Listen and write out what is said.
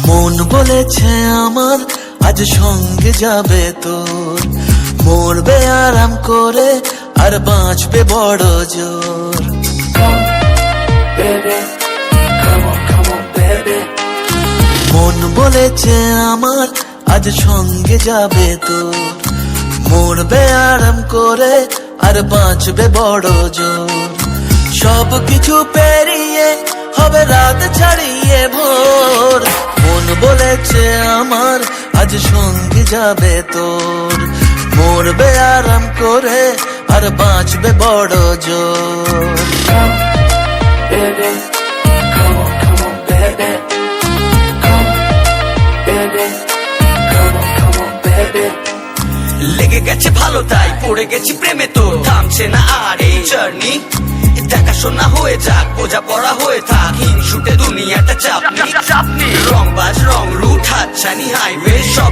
মন বলেছে আমার আজ সঙ্গে যাবে তোর, মরবে আরাম করে আর বাঁচবে বড় জোর। মন বলেছে আমার আজ সঙ্গে যাবে তোর, মরবে আরাম করে আর বাঁচবে বড় জোর। সব কিছু পেরিয়ে হবে রাত ছাড়িয়ে ভোর। মন বলেছে আমার আজ সঙ্গে যাবে তোর, মরবে আরাম করে আর বাঁচবে বড় জোর। লেগে গেছে ভালো তাই পড়ে গেছি প্রেমে, তো থামছে না আর এই জার্নি। দেখাশোনা হয়ে যাক, বোঝা পড়া হয়ে থাক, হিংসুটে দুনিয়াটা চাপনি। রংবাজ রং রুট হাতছানি হাইওয়ে সবাই